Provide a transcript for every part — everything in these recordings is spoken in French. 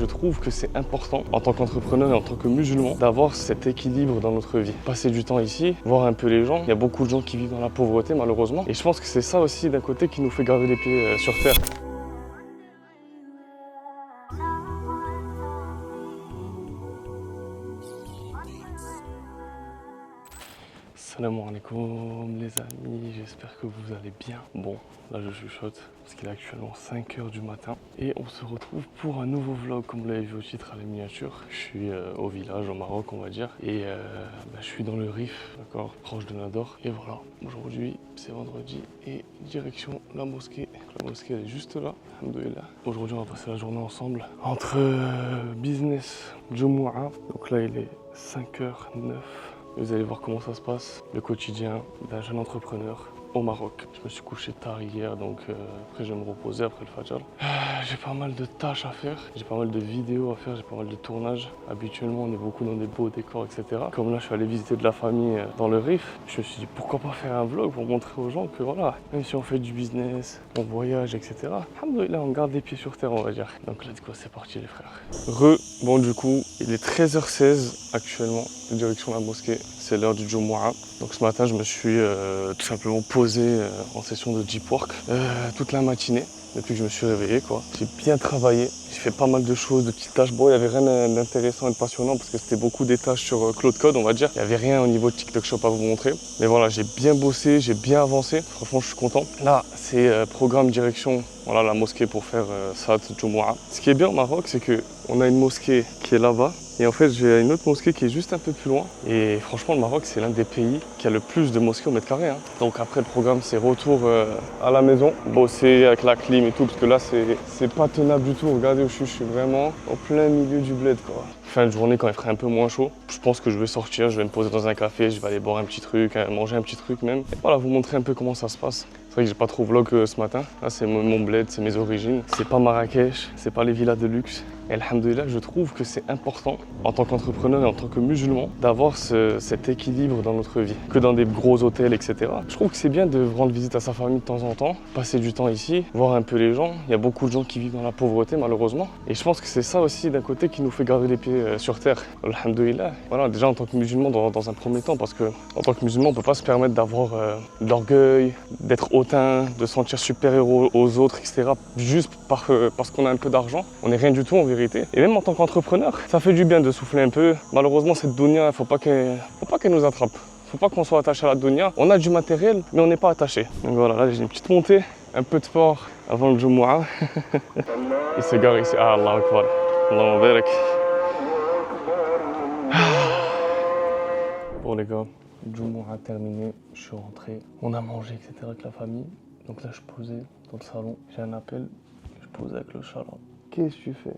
trouve que c'est important en tant qu'entrepreneur et en tant que musulman d'avoir cet équilibre dans notre vie. Passer du temps ici, voir un peu les gens. Il y a beaucoup de gens qui vivent dans la pauvreté malheureusement. Et je pense que c'est ça aussi d'un côté qui nous fait garder les pieds sur terre. Salam alaikum les amis, j'espère que vous allez bien. Bon, là je chuchote parce qu'il est actuellement 5 h du matin et on se retrouve pour un nouveau vlog comme vous l'avez vu au titre à la miniature. Je suis au village, au Maroc on va dire, et je suis dans le Rif, d'accord, proche de Nador. Et voilà, aujourd'hui c'est vendredi et direction la mosquée. La mosquée elle est juste là, alhamdoulilah. Aujourd'hui on va passer la journée ensemble entre business, Jumu'ah. Donc là il est 5h09. Vous allez voir comment ça se passe, le quotidien d'un jeune entrepreneur au Maroc. Je me suis couché tard hier, donc après je vais me reposer après le Fajr. J'ai pas mal de tâches à faire, j'ai pas mal de vidéos à faire, j'ai pas mal de tournages. Habituellement on est beaucoup dans des beaux décors, etc. Comme là je suis allé visiter de la famille dans le Rif, je me suis dit pourquoi pas faire un vlog pour montrer aux gens que voilà, même si on fait du business, on voyage, etc. Alhamdoulilah, on garde les pieds sur terre on va dire. Donc let's go, c'est parti les frères. Bon du coup, il est 13h16 actuellement, direction la mosquée. C'est l'heure du Jumu'ah. Donc ce matin, je me suis tout simplement posé en session de deep work toute la matinée, depuis que je me suis réveillé, quoi. J'ai bien travaillé, j'ai fait pas mal de choses, de petites tâches. Bon, il n'y avait rien d'intéressant et de passionnant parce que c'était beaucoup des tâches sur Claude Code, on va dire. Il n'y avait rien au niveau de TikTok Shop à vous montrer. Mais voilà, j'ai bien bossé, j'ai bien avancé. Franchement, je suis content. Là, c'est programme direction, voilà, la mosquée pour faire Salat Jumu'ah. Ce qui est bien au Maroc, c'est qu'on a une mosquée qui est là-bas. Et en fait, j'ai une autre mosquée qui est juste un peu plus loin. Et franchement, le Maroc, c'est l'un des pays qui a le plus de mosquées au mètre carré. Donc après, le programme, c'est retour à la maison, bosser avec la clim et tout, parce que là, c'est pas tenable du tout. Regardez où je suis vraiment au plein milieu du bled, quoi. Fin de journée, quand il ferait un peu moins chaud, je pense que je vais sortir, je vais me poser dans un café, je vais aller boire un petit truc, manger un petit truc même. Et voilà, vous montrer un peu comment ça se passe. C'est vrai que j'ai pas trop vlog ce matin. Là, c'est mon bled, c'est mes origines. C'est pas Marrakech, c'est pas les villas de luxe. Et alhamdoulilah, je trouve que c'est important en tant qu'entrepreneur et en tant que musulman d'avoir cet équilibre dans notre vie. Que dans des gros hôtels, etc. Je trouve que c'est bien de rendre visite à sa famille de temps en temps, passer du temps ici, voir un peu les gens. Il y a beaucoup de gens qui vivent dans la pauvreté malheureusement. Et je pense que c'est ça aussi d'un côté qui nous fait garder les pieds sur terre. Alhamdoulilah. Voilà, déjà en tant que musulman dans un premier temps, parce que en tant que musulman, on ne peut pas se permettre d'avoir de l'orgueil, d'être hautain, de se sentir supérieur aux autres, etc. Juste parce qu'on a un peu d'argent. On n'est rien du tout en vérité. Et même en tant qu'entrepreneur, ça fait du bien de souffler un peu. Malheureusement, cette dunya, il ne faut pas qu'elle nous attrape. Il ne faut pas qu'on soit attaché à la dunya. On a du matériel, mais on n'est pas attaché. Donc voilà, là j'ai une petite montée, un peu de sport avant le Jumu'ah. Il se gare ici. Ah, Allahu Akbar. Allahu barak. Bon les gars, Jumu'ah terminé, je suis rentré. On a mangé, etc. avec la famille. Donc là, je posais dans le salon. J'ai un appel, je posais avec le chat là. Qu'est-ce que tu fais?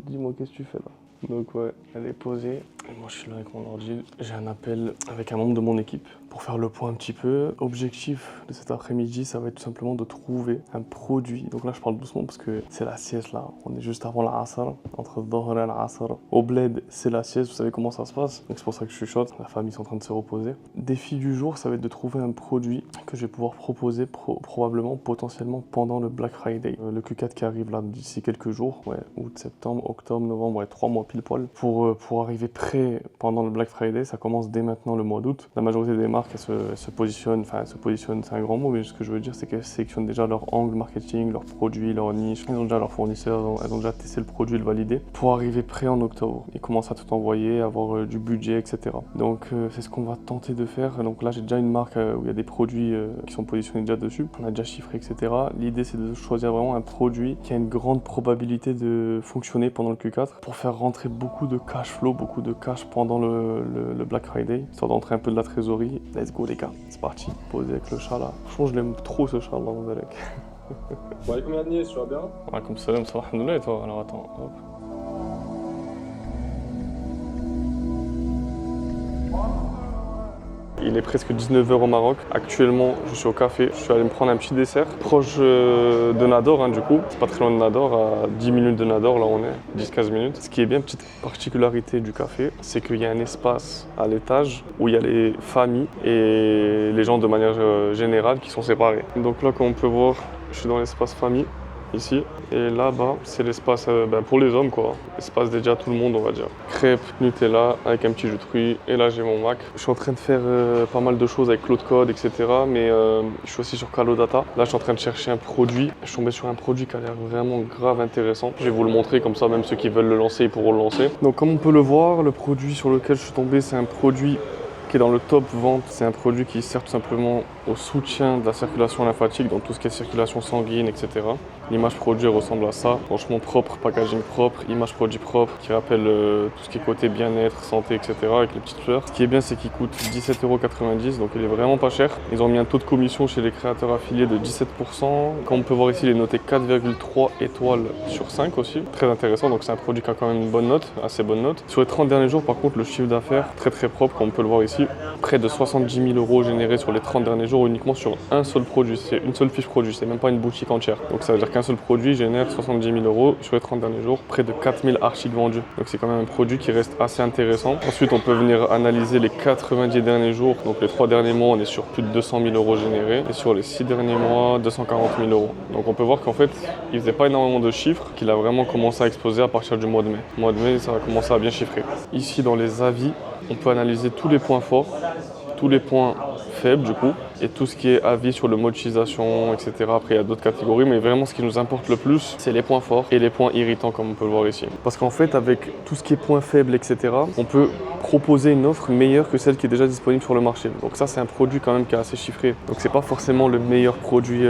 Dis-moi, qu'est-ce que tu fais là? Donc ouais, elle est posée. Et moi je suis là avec mon ordi. J'ai un appel avec un membre de mon équipe pour faire le point un petit peu. Objectif de cet après-midi, ça va être tout simplement de trouver un produit. Donc là je parle doucement parce que c'est la sieste là. On est juste avant la Asr, entre Dhuhr et la Asr. Au bled, c'est la sieste, vous savez comment ça se passe. Donc c'est pour ça que je chuchote. La famille est en train de se reposer. Défi du jour, ça va être de trouver un produit que je vais pouvoir proposer probablement, potentiellement pendant le Black Friday. Le Q4 qui arrive là d'ici quelques jours. Ouais, août, septembre, octobre, novembre, ouais, 3 mois pile poil. Pour arriver prêt pendant le Black Friday, ça commence dès maintenant le mois d'août. La majorité des marques, elles se positionnent, c'est un grand mot, mais ce que je veux dire, c'est qu'elles sélectionnent déjà leur angle marketing, leurs produits, leur niche. Elles ont déjà leurs fournisseurs, elles ont déjà testé le produit, le validé, pour arriver prêt en octobre. Ils commencent à tout envoyer, avoir du budget, etc. Donc c'est ce qu'on va tenter de faire. Donc là, j'ai déjà une marque où il y a des produits qui sont positionnés déjà dessus. On a déjà chiffré, etc. L'idée, c'est de choisir vraiment un produit qui a une grande probabilité de fonctionner pendant le Q4 pour faire rentrer beaucoup de cash flow, beaucoup de cash pendant le Black Friday, histoire d'entrer un peu de la trésorerie. Let's go les gars, c'est parti. Poser avec le chat là. Franchement, je l'aime trop ce chat là, mon Belek. Bon, allez, combien de tu vas bien? Ouais, comme salam, ça va, alhamdoulilah, et toi? Alors attends, hop. Il est presque 19 h au Maroc. Actuellement, je suis au café. Je suis allé me prendre un petit dessert proche de Nador, du coup. C'est pas très loin de Nador, à 10 minutes de Nador, là on est, 10-15 minutes. Ce qui est bien, petite particularité du café, c'est qu'il y a un espace à l'étage où il y a les familles et les gens de manière générale qui sont séparés. Donc là, comme on peut voir, je suis dans l'espace famille. ici. Et là-bas, c'est l'espace pour les hommes, quoi. L'espace dédié à tout le monde, on va dire. Crêpes, Nutella, avec un petit jus de fruits. Et là, j'ai mon Mac. Je suis en train de faire pas mal de choses avec Claude Code, etc. Mais je suis aussi sur Calodata. Là, je suis en train de chercher un produit. Je suis tombé sur un produit qui a l'air vraiment grave intéressant. Je vais vous le montrer, comme ça, même ceux qui veulent le lancer, ils pourront le lancer. Donc, comme on peut le voir, le produit sur lequel je suis tombé, c'est un produit qui est dans le top vente. C'est un produit qui sert tout simplement au soutien de la circulation lymphatique, dans tout ce qui est circulation sanguine, etc. L'image produit ressemble à ça. Franchement propre, packaging propre, image produit propre, qui rappelle tout ce qui est côté bien-être, santé, etc. avec les petites fleurs. Ce qui est bien, c'est qu'il coûte 17,90 €, donc il est vraiment pas cher. Ils ont mis un taux de commission chez les créateurs affiliés de 17%. Comme on peut voir ici, il est noté 4,3 étoiles sur 5 aussi. Très intéressant, donc c'est un produit qui a quand même une bonne note, assez bonne note. Sur les 30 derniers jours, par contre, le chiffre d'affaires, très propre, comme on peut le voir ici. Près de 70 000 € générés sur les 30 derniers jours uniquement sur un seul produit. C'est une seule fiche produit, c'est même pas une boutique entière. Donc ça veut dire qu'un seul produit génère 70 000 € sur les 30 derniers jours, près de 4000 articles vendus. Donc c'est quand même un produit qui reste assez intéressant. Ensuite, on peut venir analyser les 90 derniers jours. Donc les 3 derniers mois, on est sur plus de 200 000 € générés. Et sur les 6 derniers mois, 240 000 €. Donc on peut voir qu'en fait, il faisait pas énormément de chiffres, qu'il a vraiment commencé à exploser à partir du mois de mai. Le mois de mai, ça a commencé à bien chiffrer. Ici, dans les avis, on peut analyser tous les points forts, tous les points faibles du coup, et tout ce qui est avis sur le mode d'utilisation, etc. Après, il y a d'autres catégories, mais vraiment ce qui nous importe le plus, c'est les points forts et les points irritants, comme on peut le voir ici. Parce qu'en fait, avec tout ce qui est points faibles, etc., on peut proposer une offre meilleure que celle qui est déjà disponible sur le marché. Donc ça, c'est un produit quand même qui est assez chiffré. Donc c'est pas forcément le meilleur produit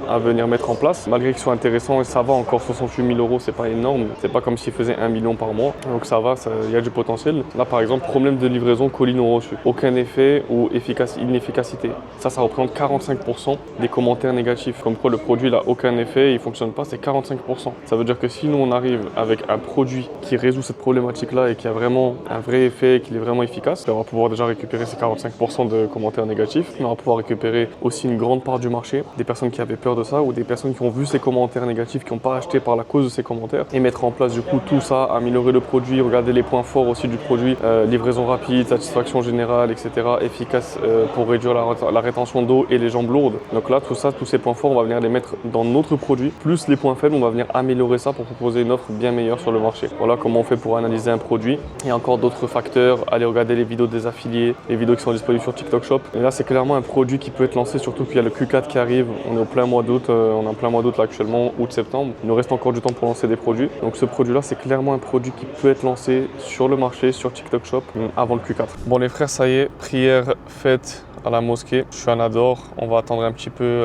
à venir mettre en place, malgré qu'il soit intéressant, et ça va encore, 68 000 €, c'est pas énorme. C'est pas comme s'il faisait 1 million par mois. Donc ça va, il y a du potentiel. Là, par exemple, problème de livraison colis non reçus. Aucun effet ou inefficacité. Ça représente 45% des commentaires négatifs. Comme quoi le produit n'a aucun effet, il ne fonctionne pas, c'est 45%. Ça veut dire que si nous on arrive avec un produit qui résout cette problématique-là et qui a vraiment un vrai effet et qu'il est vraiment efficace, on va pouvoir déjà récupérer ces 45% de commentaires négatifs. On va pouvoir récupérer aussi une grande part du marché, des personnes qui avaient peur de ça ou des personnes qui ont vu ces commentaires négatifs, qui n'ont pas acheté par la cause de ces commentaires, et mettre en place du coup tout ça, améliorer le produit, regarder les points forts aussi du produit, livraison rapide, satisfaction générale, etc. efficace pour réduire la rétention d'eau et les jambes lourdes. Donc là, tout ça, tous ces points forts, on va venir les mettre dans notre produit, plus les points faibles, on va venir améliorer ça pour proposer une offre bien meilleure sur le marché. Voilà comment on fait pour analyser un produit. Il y a encore d'autres facteurs, allez regarder les vidéos des affiliés, les vidéos qui sont disponibles sur TikTok Shop. Et là, c'est clairement un produit qui peut être lancé, surtout qu'il y a le Q4 qui arrive. On est au plein mois d'août, on est en plein mois d'août là actuellement, août-septembre. Il nous reste encore du temps pour lancer des produits. Donc ce produit-là, c'est clairement un produit qui peut être lancé sur le marché, sur TikTok Shop, avant le Q4. Bon les frères, ça y est, prière faite à la mosquée. Je suis à Nador, on va attendre un petit peu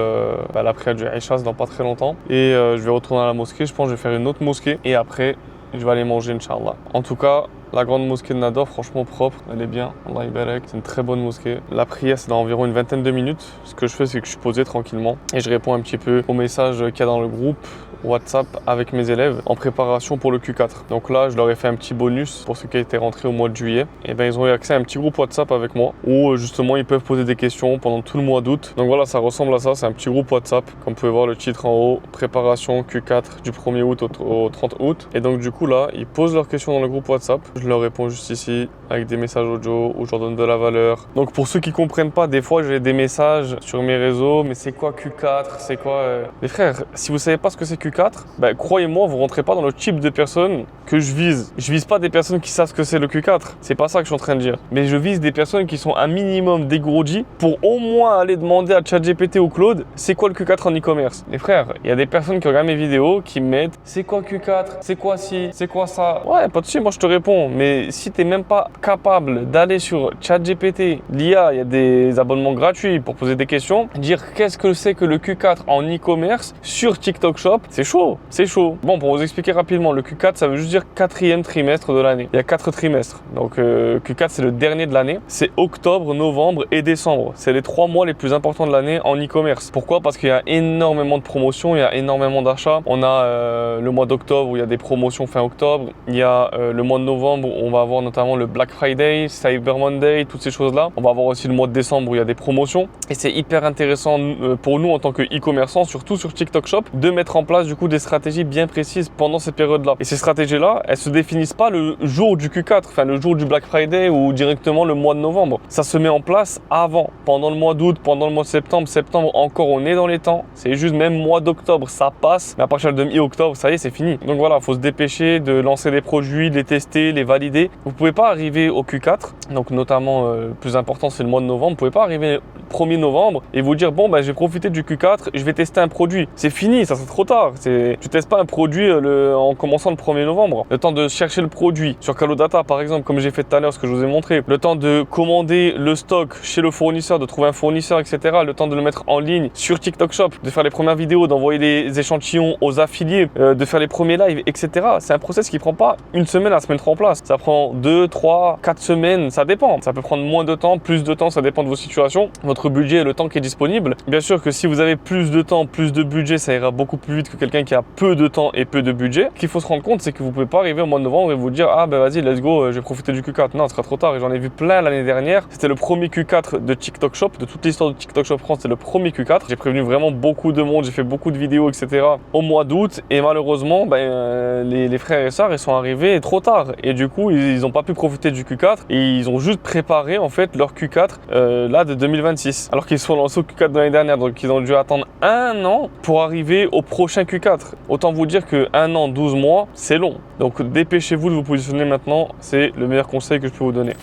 la prière du Aïchas dans pas très longtemps. Et je vais retourner à la mosquée, je pense que je vais faire une autre mosquée. Et après, je vais aller manger, Inch'Allah. En tout cas, la grande mosquée de Nador, franchement propre, elle est bien, Allah Ibarek, c'est une très bonne mosquée. La prière, c'est dans environ une vingtaine de minutes. Ce que je fais, c'est que je suis posé tranquillement et je réponds un petit peu aux messages qu'il y a dans le groupe WhatsApp avec mes élèves en préparation pour le Q4. Donc là, je leur ai fait un petit bonus pour ceux qui étaient rentrés au mois de juillet. Et bien, ils ont eu accès à un petit groupe WhatsApp avec moi où justement, ils peuvent poser des questions pendant tout le mois d'août. Donc voilà, ça ressemble à ça, c'est un petit groupe WhatsApp. Comme vous pouvez voir le titre en haut, préparation Q4 du 1er août au 30 août. Et donc du coup là, ils posent leurs questions dans le groupe WhatsApp. Je leur réponds juste ici avec des messages audio où je leur donne de la valeur. Donc pour ceux qui comprennent pas, des fois j'ai des messages sur mes réseaux, mais c'est quoi Q4? C'est quoi Les frères, si vous savez pas ce que c'est Q4, ben, croyez-moi, vous rentrez pas dans le type de personnes que je vise. Je vise pas des personnes qui savent ce que c'est le Q4. C'est pas ça que je suis en train de dire. Mais je vise des personnes qui sont un minimum dégourdies pour au moins aller demander à ChatGPT ou Claude, c'est quoi le Q4 en e-commerce? Les frères, il y a des personnes qui regardent mes vidéos qui me mettent, c'est quoi Q4? C'est quoi ci? C'est quoi ça? Ouais, pas de souci, moi je te réponds. Mais si t'es même pas capable d'aller sur ChatGPT, l'IA, il y a des abonnements gratuits pour poser des questions, dire qu'est-ce que c'est que le Q4 en e-commerce sur TikTok Shop, c'est chaud, c'est chaud. Bon, pour vous expliquer rapidement, le Q4, ça veut juste dire 4e trimestre de l'année. Il y a 4 trimestres. Donc Q4, c'est le dernier de l'année. C'est octobre, novembre et décembre. C'est les 3 mois les plus importants de l'année en e-commerce. Pourquoi? Parce qu'il y a énormément de promotions, il y a énormément d'achats. On a le mois d'octobre où il y a des promotions fin octobre. Il y a le mois de novembre où on va avoir notamment le Black Friday, Cyber Monday, toutes ces choses-là. On va avoir aussi le mois de décembre où il y a des promotions. Et c'est hyper intéressant pour nous en tant que e-commerçants, surtout sur TikTok Shop, de mettre en place place du coup des stratégies bien précises pendant ces périodes-là. Et ces stratégies-là, elles se définissent pas le jour du Q4, enfin le jour du Black Friday ou directement le mois de novembre. Ça se met en place avant, pendant le mois d'août, pendant le mois de septembre. Septembre encore, on est dans les temps. C'est juste même mois d'octobre, ça passe. Mais à partir de mi-octobre, ça y est, c'est fini. Donc voilà, il faut se dépêcher de lancer des produits, de les tester, les valider. Vous pouvez pas arriver au Q4, donc notamment le plus important c'est le mois de novembre. Vous pouvez pas arriver 1er novembre et vous dire bon ben je vais profiter du Q4, je vais tester un produit. C'est fini, ça c'est trop tard. Tu testes pas un produit en commençant le 1er novembre. Le temps de chercher le produit sur Calodata par exemple, comme j'ai fait tout à l'heure, ce que je vous ai montré. Le temps de commander le stock chez le fournisseur, de trouver un fournisseur, etc. Le temps de le mettre en ligne sur TikTok Shop, de faire les premières vidéos, d'envoyer des échantillons aux affiliés, de faire les premiers lives, etc. C'est un process qui prend pas une semaine à se mettre en place. Ça prend 2, 3, 4 semaines, ça dépend. Ça peut prendre moins de temps, plus de temps, ça dépend de vos situations, votre budget et le temps qui est disponible. Bien sûr que si vous avez plus de temps, plus de budget, ça ira beaucoup plus vite que quelqu'un qui a peu de temps et peu de budget. Ce qu'il faut se rendre compte, c'est que vous pouvez pas arriver au mois de novembre et vous dire ah ben vas-y, let's go, je vais profiter du Q4. Non, ce sera trop tard. Et j'en ai vu plein l'année dernière. C'était le premier Q4 de TikTok Shop, de toute l'histoire de TikTok Shop France, c'est le premier Q4. J'ai prévenu vraiment beaucoup de monde, j'ai fait beaucoup de vidéos, etc. au mois d'août et malheureusement, les frères et sœurs, ils sont arrivés trop tard et du coup, ils n'ont pas pu profiter du Q4 et ils ont juste préparé en fait leur Q4 là de 2026. Alors qu'ils sont lancés au Q4 de l'année dernière, donc ils ont dû attendre 1 an pour arriver au prochain Q4. Autant vous dire que 1 an, 12 mois, c'est long. Donc dépêchez-vous de vous positionner maintenant, c'est le meilleur conseil que je peux vous donner.